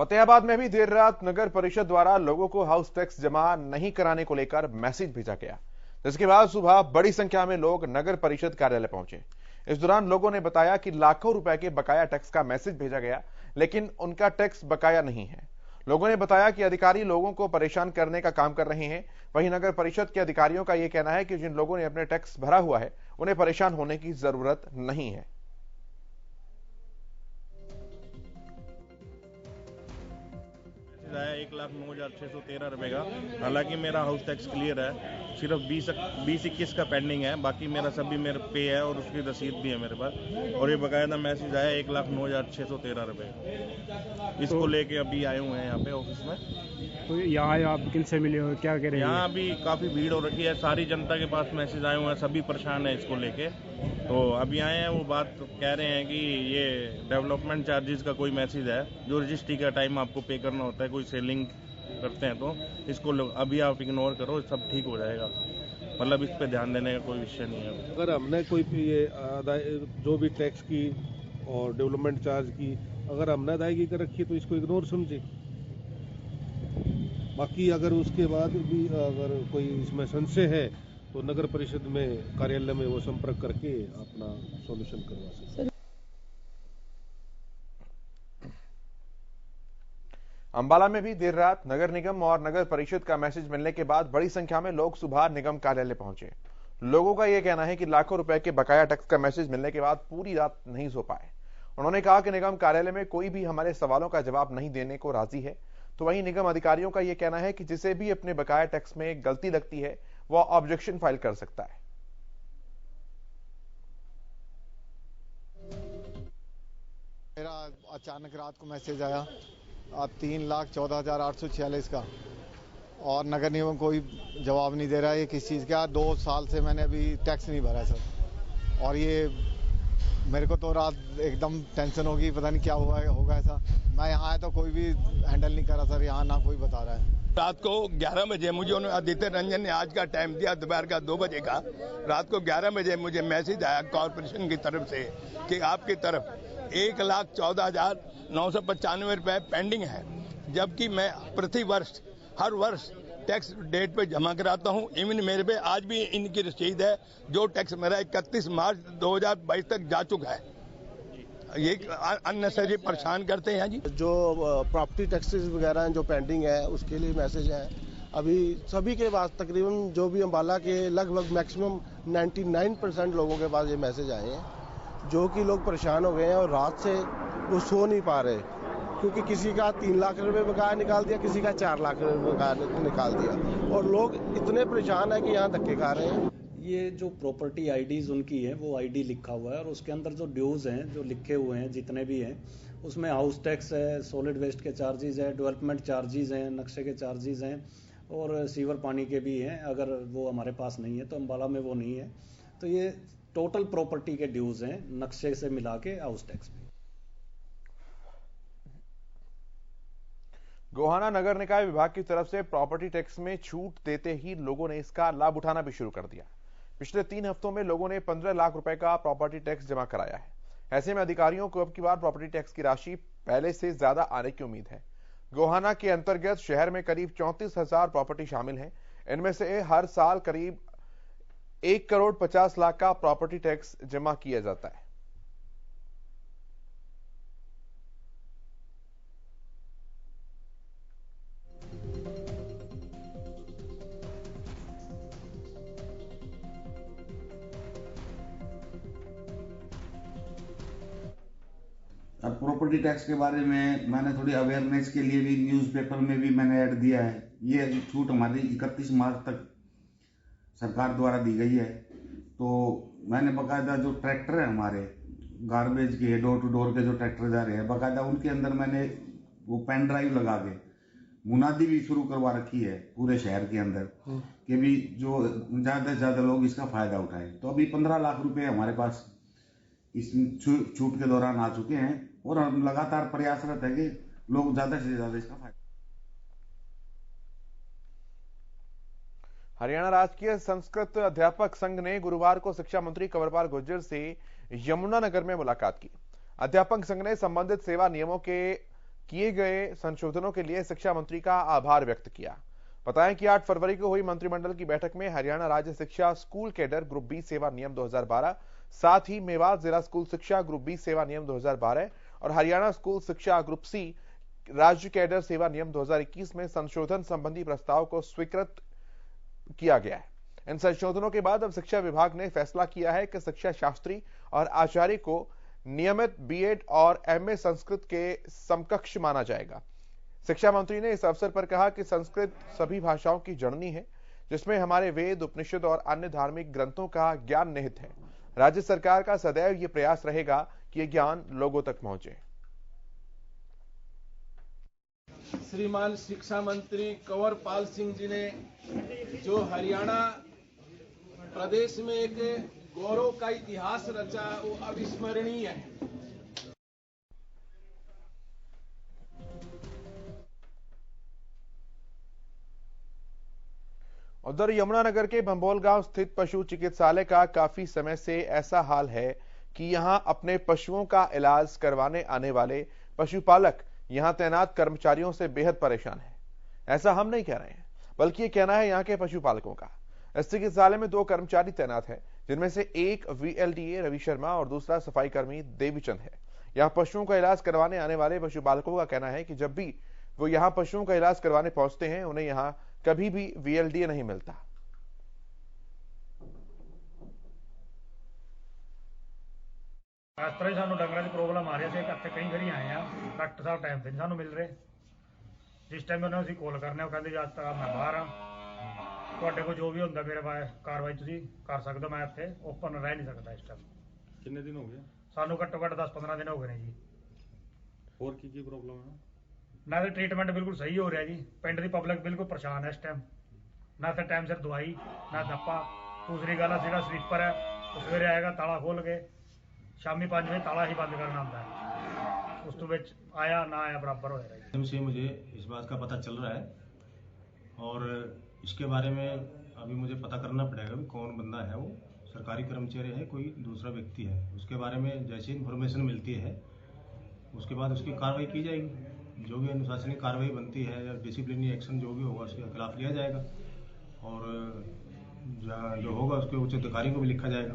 फतेहाबाद में भी देर रात नगर परिषद द्वारा लोगों को हाउस टैक्स जमा नहीं कराने को लेकर मैसेज भेजा गया, जिसके बाद सुबह बड़ी संख्या में लोग नगर परिषद कार्यालय पहुंचे। इस दौरान लोगों ने बताया कि लाखों रुपए के बकाया टैक्स का मैसेज भेजा गया, लेकिन उनका टैक्स बकाया नहीं है। लोगों ने बताया कि अधिकारी लोगों को परेशान करने का काम कर रहे हैं। वहीं नगर परिषद के अधिकारियों का यह कहना है कि जिन लोगों ने अपने टैक्स भरा हुआ है, उन्हें परेशान होने की जरूरत नहीं है। 1,09,613 रुपए का। हालांकि मेरा हाउस टैक्स क्लियर है, सिर्फ 20-21 का पेंडिंग है, बाकी मेरा सभी मेरे पे है और उसकी रसीद भी है मेरे पास। और ये बकायदा मैसेज आया 1,09,613 रुपए। इसको लेके अभी आए हुए हैं यहाँ पे ऑफिस में। तो यहाँ आप किन से मिले हो, क्या कह रहे हैं? यहाँ अभी काफी भीड़ हो रखी है, सारी जनता के पास मैसेज आए हुए हैं, सभी परेशान है इसको लेके। तो अभी आए हैं, वो बात कह रहे हैं कि ये डेवलपमेंट चार्जेस का कोई मैसेज है जो रजिस्ट्री का टाइम आपको पे करना होता है, कोई सेलिंग करते हैं तो इसको अभी आप इग्नोर करो, सब ठीक हो जाएगा। मतलब इस पे ध्यान देने का कोई विषय नहीं है। अगर हमने कोई ये जो भी टैक्स की और डेवलपमेंट चार्ज की अगर हमने अदायगी कर रखी तो इसको इग्नोर समझे। बाकी अगर उसके बाद भी अगर कोई इसमें संशय है तो नगर परिषद में कार्यालय में वो संपर्क करके अपना सॉल्यूशन करवा सकते हैं। अंबाला में भी देर रात नगर निगम और नगर परिषद का मैसेज मिलने के बाद बड़ी संख्या में लोग सुबह निगम कार्यालय पहुंचे। लोगों का यह कहना है कि लाखों रुपए के बकाया टैक्स का मैसेज मिलने के बाद पूरी रात नहीं सो पाए। उन्होंने कहा कि निगम कार्यालय में कोई भी हमारे सवालों का जवाब नहीं देने को राजी है। तो वहीं निगम अधिकारियों का यह कहना है कि जिसे भी अपने बकाया टैक्स में गलती लगती है वह ऑब्जेक्शन फाइल कर सकता है। मेरा अचानक रात को मैसेज आया 3,14,846 का, और नगर निगम कोई जवाब नहीं दे रहा है ये किस चीज़ का। 2 साल से मैंने अभी टैक्स नहीं भरा सर, और ये मेरे को तो रात एकदम टेंशन होगी, पता नहीं क्या हुआ होगा ऐसा। मैं यहाँ आया तो कोई भी हैंडल नहीं करा सर, यहाँ ना कोई बता रहा है। रात को 11 बजे मुझे आदित्य रंजन ने आज का टाइम दिया, दोपहर का 2 बजे का। रात को 11 बजे मुझे मैसेज आया कॉर्पोरेशन की तरफ से कि आपकी तरफ 1,14,995 रुपए पेंडिंग है, जबकि मैं प्रति वर्ष हर वर्ष टैक्स डेट पे जमा कराता हूं। इवन मेरे पे आज भी इनकी रसीद है, जो टैक्स मेरा 31 मार्च 2022 तक जा चुका है। ये अननेसेसरी परेशान करते हैं जी। जो प्रॉपर्टी टैक्सेस वगैरह जो पेंडिंग है उसके लिए मैसेज है। अभी सभी के पास तकरीबन जो भी अम्बाला के लगभग मैक्सिमम 99% लोगों के पास ये मैसेज आए हैं, जो कि लोग परेशान हो गए हैं और रात से वो सो नहीं पा रहे, क्योंकि किसी का 3 लाख रुपए बकाया निकाल दिया, किसी का 4 लाख रुपए बकाया निकाल दिया, और लोग इतने परेशान है कि यहाँ धक्के खा रहे हैं। ये जो प्रॉपर्टी आईडीज उनकी है वो आईडी लिखा हुआ है, और उसके अंदर जो ड्यूज हैं जो लिखे हुए हैं जितने भी हैं, उसमें हाउस टैक्स है, सॉलिड वेस्ट के चार्जेस है, डेवलपमेंट चार्जेस हैं, नक्शे के चार्जेस हैं, और सीवर पानी के भी हैं। अगर वो हमारे पास नहीं है तो अम्बाला में वो नहीं है, तो ये टोटल प्रॉपर्टी के ड्यूज हैं नक्शे से मिला के हाउस टैक्स में। गोहाना नगर निकाय विभाग की तरफ से प्रॉपर्टी टैक्स में छूट देते ही लोगों ने इसका लाभ उठाना भी शुरू कर दिया। पिछले 3 हफ्तों में लोगों ने 15 लाख रुपए का प्रॉपर्टी टैक्स जमा कराया है। ऐसे में अधिकारियों को अब की बार प्रॉपर्टी टैक्स की राशि पहले से ज्यादा आने की उम्मीद है। गोहाना के अंतर्गत शहर में करीब 34,000 प्रॉपर्टी शामिल है। इनमें से हर साल करीब 1,50,00,000 का प्रॉपर्टी टैक्स जमा किया जाता है। अब प्रॉपर्टी टैक्स के बारे में मैंने थोड़ी अवेयरनेस के लिए भी न्यूज़पेपर में भी मैंने ऐड दिया है। ये छूट हमारी 31 मार्च तक सरकार द्वारा दी गई है। तो मैंने बाकायदा जो ट्रैक्टर है हमारे गार्बेज के डोर टू डोर के जो ट्रैक्टर जा रहे हैं, बाकायदा उनके अंदर मैंने वो पेन ड्राइव लगा के मुनादी भी शुरू करवा रखी है पूरे शहर के अंदर कि भी जो ज़्यादा से ज़्यादा लोग इसका फायदा उठाएं। तो अभी 15 लाख रुपए हमारे पास इस छूट के दौरान आ चुके हैं, और हम लगातार प्रयासरत है कि लोग ज्यादा से ज्यादा इसका फायदा। हरियाणा राजकीय संस्कृत अध्यापक संघ ने गुरुवार को शिक्षा मंत्री कंवरपाल गुर्जर से यमुनानगर में मुलाकात की। अध्यापक संघ ने संबंधित सेवा नियमों के किए गए संशोधनों के लिए शिक्षा मंत्री का आभार व्यक्त किया। बताएं कि 8 फरवरी को हुई मंत्रिमंडल की बैठक में हरियाणा राज्य शिक्षा स्कूल कैडर ग्रुप बी सेवा नियम 2012, साथ ही मेवात जिला स्कूल शिक्षा ग्रुप बी सेवा नियम 2012 और हरियाणा स्कूल शिक्षा ग्रुप सी राज्य कैडर सेवा नियम 2021 में संशोधन संबंधी प्रस्ताव को स्वीकृत किया गया है। इन संशोधनों के बाद अब शिक्षा विभाग ने फैसला किया है कि शिक्षा शास्त्री और आचार्य को नियमित बीएड और एमए संस्कृत के समकक्ष माना जाएगा। शिक्षा मंत्री ने इस अवसर पर कहा कि संस्कृत सभी भाषाओं की जननी है, जिसमें हमारे वेद, उपनिषद और अन्य धार्मिक ग्रंथों का ज्ञान निहित है। राज्य सरकार का सदैव ये प्रयास रहेगा कि ये ज्ञान लोगों तक पहुंचे। श्रीमान शिक्षा मंत्री कंवर पाल सिंह जी ने जो हरियाणा प्रदेश में एक गौरव का इतिहास रचा, वो अविस्मरणीय है। उधर यमुनानगर के भंबोल गांव स्थित पशु चिकित्सालय का काफी समय से ऐसा हाल है कि यहां अपने पशुओं का इलाज करवाने आने वाले पशुपालक यहां तैनात कर्मचारियों से बेहद परेशान है। ऐसा हम नहीं कह रहे हैं, बल्कि ये कहना है यहां के पशुपालकों का। इस चिकित्सालय में 2 कर्मचारी तैनात हैं, जिनमें से एक वीएलडीए रवि शर्मा और दूसरा सफाई कर्मी देवीचंद है। यहां पशुओं का इलाज करवाने आने वाले पशुपालकों का कहना है कि जब भी वो यहां पशुओं का इलाज करवाने पहुंचते हैं, उन्हें यहां कभी भी वीएलडीए नहीं मिलता। इस तरह सानू डंगरां दी प्रॉब्लम आ रही है। इत्थे कई वारी आए हैं, डॉक्टर साहब टाइम ते सानू मिल रहे। जिस टाइम उन्होंने असीं कॉल करने, कहते जी आज तक मैं बाहर हाँ, तुहाडे कोल जो भी हुंदा मेरे बारे कार्रवाई तुसीं कर सकदे हो। मैं इत्थे ओपन रह नहीं सकता इस टाइम। कितने दिन हो गए? सानू घट्टो घट्ट 10-15 दिन हो गए ने जी। और की प्रॉब्लम है? ना तो ट्रीटमेंट बिल्कुल सही हो रहा जी, पिंड की पब्लिक बिल्कुल परेशान है इस टाइम। ना तो टाइम सिर दवाई, ना दप्पा। दूसरी गल जेड़ा स्वीपर है वो सवेरे आएगा ताला खोल के, शामी 5 बजे ताला ही बंद करना होता है। उस तो बिच आया ना आया बराबर हो रहा है। से मुझे इस बात का पता चल रहा है और इसके बारे में अभी मुझे पता करना पड़ेगा कि कौन बंदा है, वो सरकारी कर्मचारी है, कोई दूसरा व्यक्ति है। उसके बारे में जैसी इन्फॉर्मेशन मिलती है उसके बाद उसकी कार्रवाई की जाएगी। जो भी अनुशासनिक कार्रवाई बनती है या डिसिप्लिनरी एक्शन जो भी होगा उसके खिलाफ लिया जाएगा और जो होगा उसके उच्च अधिकारी को भी लिखा जाएगा।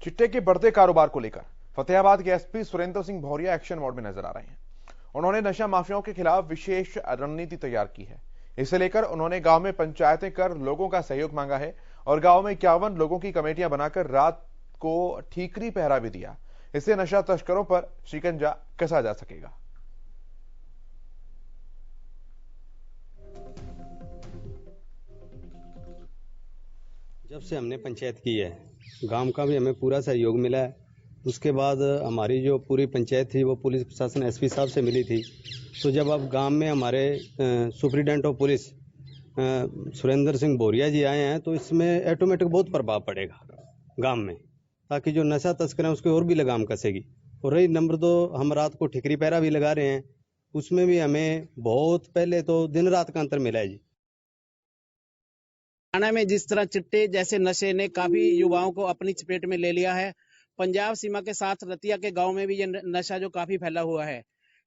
चिट्टे के बढ़ते कारोबार को लेकर फतेहाबाद के SP Surendra Singh Bhauria action mode में नजर आ रहे हैं। उन्होंने नशा माफियाओं के खिलाफ विशेष रणनीति तैयार की है। इसे लेकर उन्होंने गांव में पंचायतें कर लोगों का सहयोग मांगा है और गांव में 51 लोगों की कमेटियां बनाकर रात को ठीकरी पहरा भी दिया। इससे नशा तस्करों पर शिकंजा कसा जा सकेगा। जब से हमने पंचायत की है, गांव का भी हमें पूरा सहयोग मिला है। उसके बाद हमारी जो पूरी पंचायत थी वो पुलिस प्रशासन एसपी साहब से मिली थी। तो जब अब गांव में हमारे superintendent of police Surendra Singh Bhauria ji आए हैं, तो इसमें ऑटोमेटिक बहुत प्रभाव पड़ेगा गांव में, ताकि जो नशा तस्कर है उसके और भी लगाम कसेगी। और रही नंबर 2, हम रात को ठिकरी पहरा भी लगा रहे हैं, उसमें भी हमें बहुत पहले तो दिन रात का अंतर मिला है जी। हरियाणा में जिस तरह चिट्टे जैसे नशे ने काफी युवाओं को अपनी चपेट में ले लिया है, पंजाब सीमा के साथ रतिया के गांव में भी ये नशा जो काफी फैला हुआ है,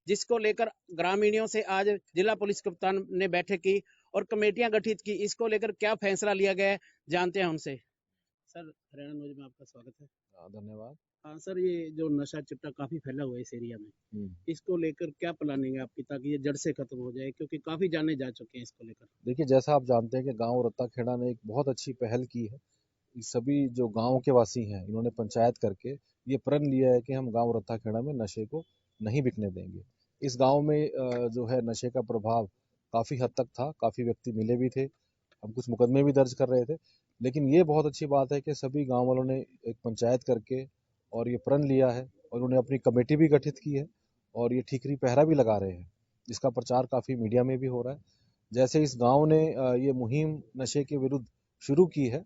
जिसको लेकर ग्रामीणों से आज जिला पुलिस कप्तान ने बैठक की और कमेटियां गठित की। इसको लेकर क्या फैसला लिया गया है, जानते हैं उनसे। सर, हरियाणा न्यूज में आपका स्वागत है। धन्यवाद। हाँ सर, ये जो नशा चिट्टा काफी फैला हुआ है इस एरिया में, इसको लेकर क्या प्लानिंग है आपकी, ताकि ये जड़ से खत्म हो जाए, क्योंकि काफी जाने जा चुके हैं इसको लेकर। देखिए, जैसा आप जानते हैं कि गांव रत्ता खेड़ा ने एक बहुत अच्छी पहल की है। सभी जो गांव के वासी हैं, इन्होंने पंचायत करके ये प्रण लिया है कि हम गांव रत्ता खेड़ा में नशे को नहीं बिकने देंगे। इस गांव में जो है नशे का प्रभाव काफी हद तक था, काफी व्यक्ति मिले भी थे, हम कुछ मुकदमे भी दर्ज कर रहे थे। लेकिन ये बहुत अच्छी बात है कि सभी गांव वालों ने एक पंचायत करके और ये प्रण लिया है और उन्होंने अपनी कमेटी भी गठित की है और ये ठीकरी पहरा भी लगा रहे हैं। इसका प्रचार काफी मीडिया में भी हो रहा है। जैसे इस गांव ने ये मुहिम नशे के विरुद्ध शुरू की है,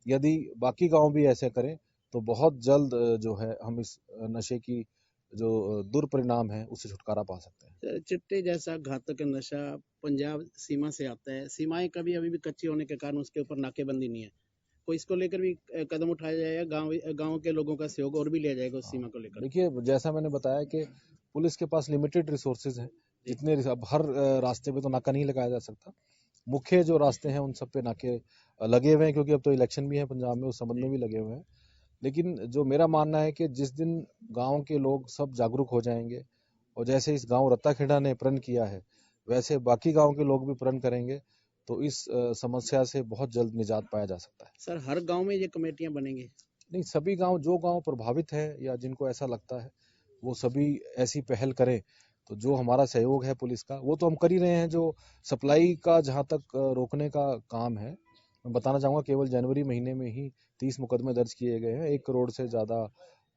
यदि बाकी गांव भी ऐसे करें तो बहुत जल्द जो है हम इस नशे की जो दुष्परिणाम है उससे छुटकारा पा सकते हैं। चिट्टे जैसा घातक नशा पंजाब सीमा से आता है। सीमाएं कभी अभी भी कच्ची होने के कारण उसके ऊपर नाकेबंदी नहीं है। को इसको लेकर भी कदम उठाया जाएगा, गांव के लोगों का सहयोग और भी लिया जाएगा उस सीमा को लेकर? देखिए, जैसा मैंने बताया कि पुलिस के पास लिमिटेड रिसोर्सेज हैं, जितने अब हर रास्ते पे तो नाका नहीं लगाया जा सकता। मुख्य जो रास्ते हैं उन सब पे नाके लगे हुए हैं, क्योंकि अब तो इलेक्शन भी है पंजाब में, उस संबंध में भी लगे हुए हैं। लेकिन जो मेरा मानना है कि जिस दिन गांव के लोग सब जागरूक हो जाएंगे और जैसे इस गांव रत्ताखेड़ा ने प्रण किया है वैसे बाकी गांव के लोग भी प्रण करेंगे तो इस समस्या से बहुत जल्द निजात पाया जा सकता है। सर, हर गांव में ये कमेटियां बनेंगी? नहीं, सभी गांव, जो गांव प्रभावित है या जिनको ऐसा लगता है वो सभी ऐसी पहल करें। तो जो हमारा सहयोग है पुलिस का वो तो हम कर ही रहे हैं। जो सप्लाई का जहां तक रोकने का काम है, मैं बताना चाहूँगा केवल जनवरी महीने में ही 30 मुकदमे दर्ज किए गए हैं। 1 करोड़ से ज़्यादा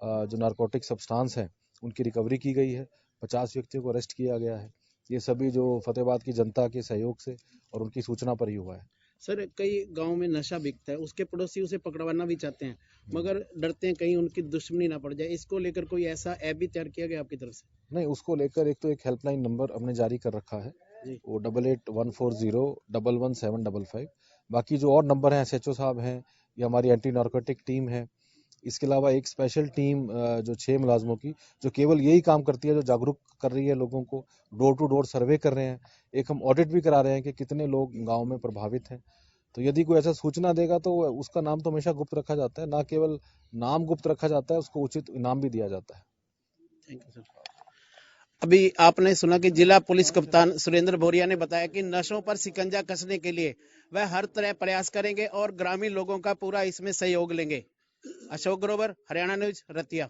जो नारकोटिक सब्सटेंस हैं उनकी रिकवरी की गई है। 50 व्यक्तियों को अरेस्ट किया गया है। ये सभी जो फतेहाबाद की जनता के सहयोग से और उनकी सूचना पर ही हुआ है। सर, कई गांव में नशा बिकता है, उसके पड़ोसी उसे पकड़वाना भी चाहते हैं मगर डरते हैं कहीं उनकी दुश्मनी ना पड़ जाए। इसको लेकर कोई ऐसा ऐप भी तैयार किया गया आपकी तरफ से? नहीं, उसको लेकर एक तो एक हेल्पलाइन नंबर हमने जारी कर रखा है, वो 8814011755। बाकी जो और नंबर हैं, SHO साहब हैं या हमारी एंटी नार्कोटिक टीम है, इसके अलावा एक स्पेशल टीम जो 6 मुलाजमों की जो केवल यही काम करती है, जो जागरूक कर रही है लोगों को, डोर टू डोर सर्वे कर रहे हैं। एक हम ऑडिट भी करा रहे हैं कि कितने लोग गांव में प्रभावित हैं। तो यदि कोई ऐसा सूचना देगा तो उसका नाम तो हमेशा गुप्त रखा जाता है, ना केवल नाम गुप्त रखा जाता है, उसको उचित इनाम भी दिया जाता है। Thank you sir. अभी आपने सुना कि जिला पुलिस कप्तान सुरेंद्र भौरिया ने बताया कि नशों पर शिकंजा कसने के लिए वह हर तरह प्रयास करेंगे और ग्रामीण लोगों का पूरा इसमें सहयोग लेंगे। अशोक ग्रोवर, हरियाणा न्यूज, रतिया।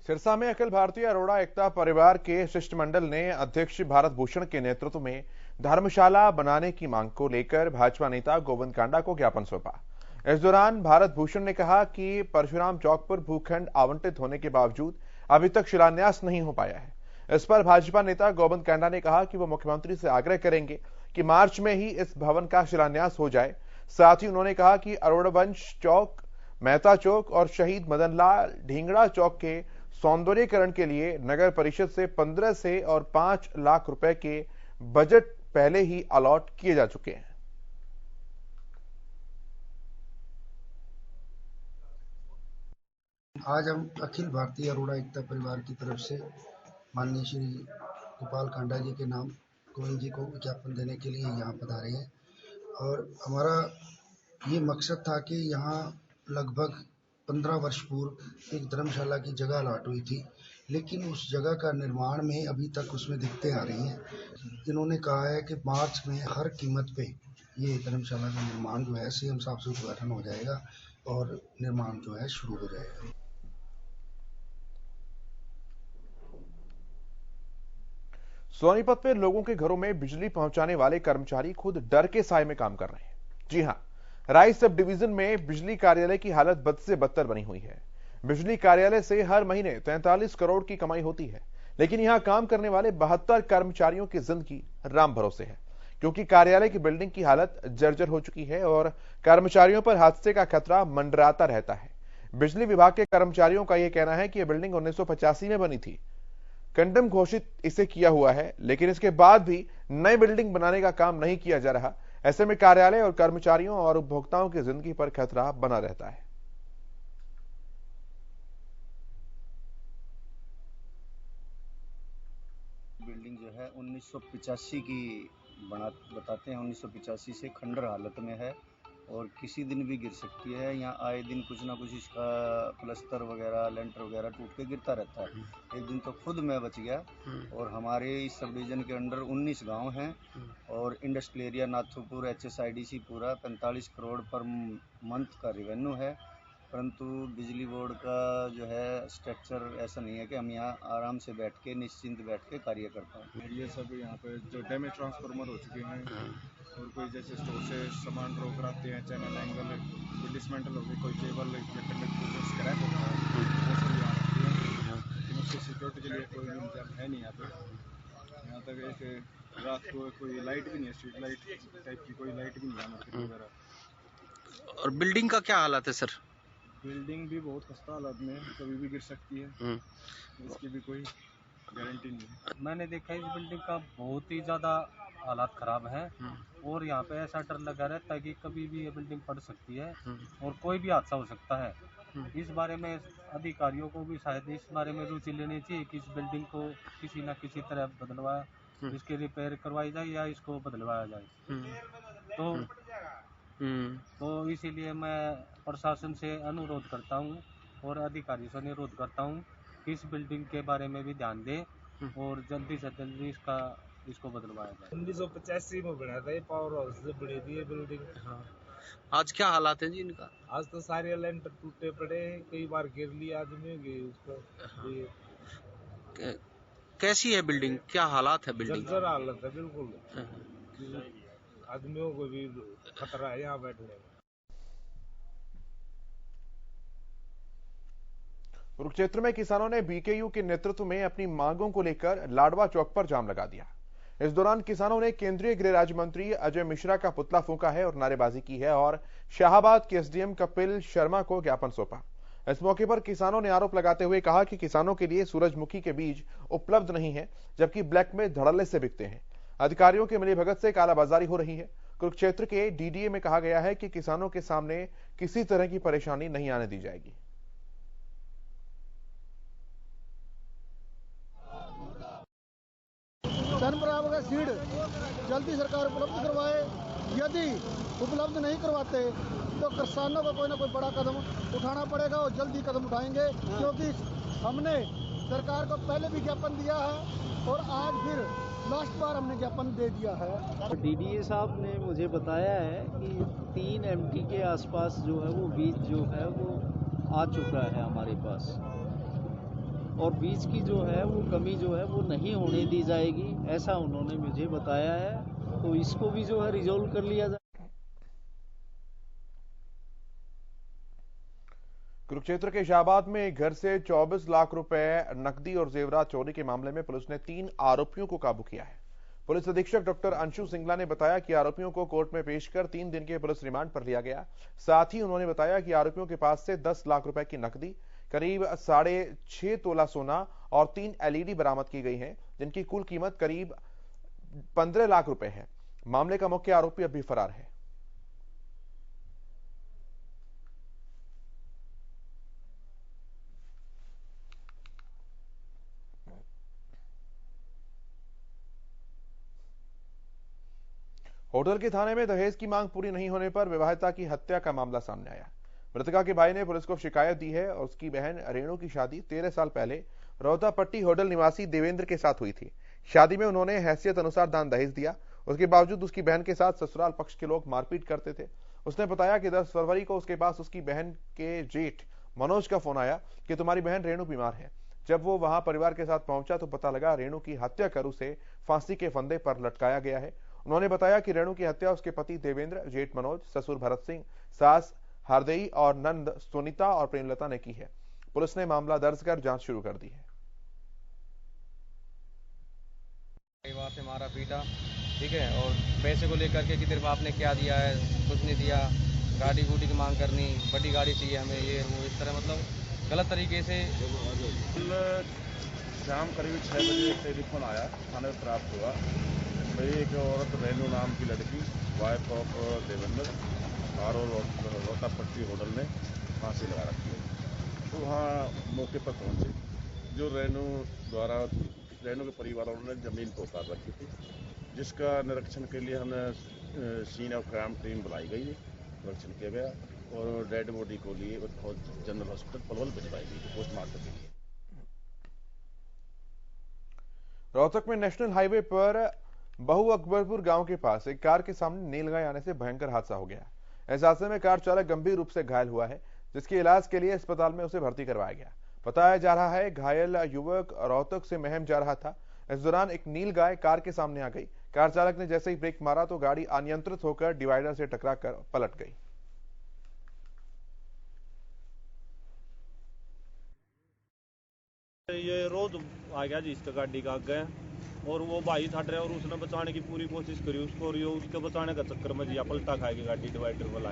सिरसा में अखिल भारतीय अरोड़ा एकता परिवार के शिष्टमंडल ने अध्यक्ष भारत भूषण के नेतृत्व में धर्मशाला बनाने की मांग को लेकर भाजपा नेता गोविंद कांडा को ज्ञापन सौंपा। इस दौरान भारत भूषण ने कहा कि परशुराम चौक पर भूखंड आवंटित होने के बावजूद अभी तक शिलान्यास नहीं हो पाया है। इस पर भाजपा नेता गोविंद कांडा ने कहा कि वो मुख्यमंत्री से आग्रह करेंगे कि मार्च में ही इस भवन का शिलान्यास हो जाए। साथ ही उन्होंने कहा कि अरोड़ावंश चौक, मेहता चौक और शहीद मदनलाल ढींगड़ा चौक के सौंदर्यीकरण के लिए नगर परिषद से 15 से और 5 लाख रुपए के बजट पहले ही अलॉट किए जा चुके हैं। आज हम अखिल भारतीय अरोड़ा एकता परिवार की तरफ से माननीय श्री गोपाल कांडा जी के नाम गोविंद जी को ज्ञापन देने के लिए यहाँ पधारे हैं। और हमारा ये मकसद था कि यहाँ लगभग 15 वर्ष पूर्व एक धर्मशाला की जगह अलॉट हुई थी, लेकिन उस जगह का निर्माण में अभी तक उसमें दिक्कतें आ रही हैं। इन्होंने कहा है कि मार्च में हर कीमत पे ये धर्मशाला का निर्माण जो है CM साहब से उद्घाटन हो जाएगा और निर्माण जो है शुरू हो जाएगा। सोनीपत में लोगों के घरों में बिजली पहुंचाने वाले कर्मचारी खुद डर के साए में काम कर रहे हैं। जी हां, राइस सब डिवीजन में बिजली कार्यालय की हालत बद से बदतर बनी हुई है। बिजली कार्यालय से हर महीने 43 करोड़ की कमाई होती है, लेकिन यहां काम करने वाले 72 कर्मचारियों की जिंदगी राम भरोसे है, क्योंकि कार्यालय की बिल्डिंग की हालत जर्जर हो चुकी है और कर्मचारियों पर हादसे का खतरा मंडराता रहता है। बिजली विभाग के कर्मचारियों का यह कहना है कि यह बिल्डिंग 1985 में बनी थी, कंडम घोषित इसे किया हुआ है, लेकिन इसके बाद भी नई बिल्डिंग बनाने का काम नहीं किया जा रहा। ऐसे में कार्यालय और कर्मचारियों और उपभोक्ताओं की जिंदगी पर खतरा बना रहता है। बिल्डिंग जो है 1985 की बताते हैं। 1985 से खंडर हालत में है और किसी दिन भी गिर सकती है। यहाँ आए दिन कुछ ना कुछ इसका प्लस्तर वगैरह, लेंटर वगैरह टूट के गिरता रहता है। एक दिन तो खुद मैं बच गया। और हमारे इस सब डिवीजन के अंडर 19 गांव हैं और इंडस्ट्रियल एरिया नाथुपुर HSIDC पूरा 45 करोड़ पर मंथ का रेवेन्यू है। परंतु बिजली बोर्ड का जो है स्ट्रक्चर ऐसा नहीं है कि हम यहाँ आराम से बैठ के निश्चिंत बैठ के कार्य कर पाएँ। ये सब यहाँ पे जो डैमेज ट्रांसफार्मर हो चुके हैं और कोई जैसे स्टोर से सामान ड्रॉ कराते हैं, चैनल एंगल डिसमेंटल हो गई, कोई केबल स्क्रैप होता है, वो सब यहाँ रखते हैं। लेकिन उसकी सिक्योरिटी के लिए कोई इंतजाम है नहीं यहाँ पे। यहाँ तक एक रात को कोई लाइट भी नहीं है, स्ट्रीट लाइट टाइप की कोई लाइट भी नहीं है मार्केट वगैरह। और बिल्डिंग का क्या हालत है सर? बिल्डिंग भी बहुत खस्ता हालत में, कभी भी गिर सकती है, इसकी भी कोई गारंटी नहीं है। मैंने देखा इस बिल्डिंग का बहुत ही ज़्यादा हालात खराब हैं और यहाँ पे ऐसा डर लगा रहता है कि कभी भी ये बिल्डिंग पड़ सकती है और कोई भी हादसा हो सकता है। इस बारे में अधिकारियों को भी शायद इस बारे में रुचि लेनी चाहिए कि इस बिल्डिंग को किसी न किसी तरह बदलवा इसकी रिपेयर करवाई जाए या इसको बदलवाया जाए। तो इसीलिए मैं प्रशासन से अनुरोध करता हूँ और अधिकारियों से अनुरोध करता हूँ कि इस बिल्डिंग के बारे में भी ध्यान दें और जल्दी से जल्दी इसको बदलवाया जाए। 1985 में बना था ये पावर हाउस से बनी थी ये बिल्डिंग। हाँ। आज क्या हालात है जी इनका? आज तो सारे लेंटर टूटे पड़े, कई बार गिर लिया आदमी गए उसको। कैसी है बिल्डिंग, क्या हालात है बिल्डिंग? जर्जर हालत है बिल्कुल, आदमियों को भी खतरा है यहाँ बैठने में। कुरुक्षेत्र में किसानों ने बीकेयू के नेतृत्व में अपनी मांगों को लेकर लाडवा चौक पर जाम लगा दिया। इस दौरान किसानों ने केंद्रीय गृह राज्य मंत्री अजय मिश्रा का पुतला फूंका है और नारेबाजी की है और शाहाबाद के एसडीएम कपिल शर्मा को ज्ञापन सौंपा। इस मौके पर किसानों ने आरोप लगाते हुए कहा कि किसानों के लिए सूरजमुखी के बीज उपलब्ध नहीं है, जबकि ब्लैक में धड़ल्ले से बिकते हैं। अधिकारियों की मिलीभगत से कालाबाजारी हो रही है। कुरुक्षेत्र के डीडीए में कहा गया है कि किसानों के सामने किसी तरह की परेशानी नहीं आने दी जाएगी। धन बराबर का सीड जल्दी सरकार उपलब्ध करवाए। यदि उपलब्ध नहीं करवाते तो किसानों को कोई ना कोई बड़ा कदम उठाना पड़ेगा और जल्दी कदम उठाएंगे, क्योंकि हमने सरकार को पहले भी ज्ञापन दिया है और आज फिर लास्ट बार हमने ज्ञापन दे दिया है। डीडीए साहब ने मुझे बताया है कि 3 MT के आसपास जो है वो बीज जो है वो आ चुका है हमारे पास और बीज की जो है वो कमी जो है वो नहीं होने दी जाएगी, ऐसा उन्होंने मुझे बताया है। तो इसको भी जो है रिजोल्व कर लिया जाए। कुरुक्षेत्र के शाहबाद में एक घर से 24 लाख रुपए नकदी और जेवरात चोरी के मामले में पुलिस ने 3 आरोपियों को काबू किया है। पुलिस अधीक्षक डॉक्टर अंशु सिंगला ने बताया कि आरोपियों को कोर्ट में पेश कर 3 दिन के पुलिस रिमांड पर लिया गया। साथ ही उन्होंने बताया कि आरोपियों के पास से 10 लाख रुपए की नकदी, करीब 6.5 तोला सोना और 3 LED बरामद की गई हैं, जिनकी कुल कीमत करीब 15 लाख रुपए है। मामले का मुख्य आरोपी अभी फरार है। होटल के थाने में दहेज की मांग पूरी नहीं होने पर विवाहिता की हत्या का मामला सामने आया। मृतका के भाई ने पुलिस को शिकायत दी है और उसकी बहन रेणु की शादी 13 साल पहले रोहतापट्टी होटल निवासी देवेंद्र के साथ हुई थी। शादी में उन्होंने हैसियत अनुसार दान दहेज दिया। उसके बावजूद उसकी बहन के साथ ससुराल पक्ष के लोग मारपीट करते थे। उसने बताया कि 10 फरवरी को उसके पास उसकी बहन के जेठ मनोज का फोन आया कि तुम्हारी बहन रेणु बीमार है। जब वो वहां परिवार के साथ पहुंचा तो पता लगा रेणु की हत्या कर उसे फांसी के फंदे पर लटकाया गया है। उन्होंने बताया कि रेणु की हत्या उसके पति देवेंद्र, जेठ मनोज, ससुर भरत सिंह, सास हरदेई और नंद सुनीता और प्रेमलता ने की है। पुलिस ने मामला दर्ज कर जांच शुरू कर दी है। परिवार से मारा पीटा, ठीक है, और पैसे को लेकर के कि तेरे बाप ने क्या दिया है, कुछ नहीं दिया, गाड़ी गुड़ी की मांग करनी, बड़ी गाड़ी चाहिए हमें, ये वो इस तरह मतलब गलत तरीके से। शाम करीब 6 बजे टेलीफोन आया, थाने में प्राप्त हुआ मेरी एक औरत रेणु नाम की लड़की, वाइफ ऑफ देवेंद्र, रोहतापट्टी होटल में फांसी लगा रखी है। तो वहाँ मौके पर पहुँचे, जो रेणु के परिवार वालों ने जमीन को उतार रखी थी, जिसका निरीक्षण के लिए हमने सीन ऑफ क्राइम टीम बुलाई गई है, निरीक्षण किया गया और डेड बॉडी को लिए जनरल हॉस्पिटल पलवल भिजवाई गई पोस्टमार्टम के लिए। रोहतक में नेशनल हाईवे पर बहु अकबरपुर गांव के पास एक कार के सामने नीलगाय आने से भयंकर हादसा हो गया। इस हादसे में कार चालक गंभीर रूप से घायल हुआ है, जिसके इलाज के लिए अस्पताल में उसे भर्ती करवाया गया। बताया जा रहा है घायल युवक रोहतक से महम जा रहा था। इस दौरान एक नीलगाय कार के सामने आ गई। कार चालक ने जैसे ही ब्रेक मारा तो गाड़ी अनियंत्रित होकर डिवाइडर से टकराकर पलट गई। ये रोड आ गया जी इसका गाड़ी का आगे और वो भाई छड़ रहे और उसने बचाने की पूरी कोशिश करी उसको, और उसके बचाने का चक्कर में जी पलटा खाएगी गाड़ी डिवाइडर वाला।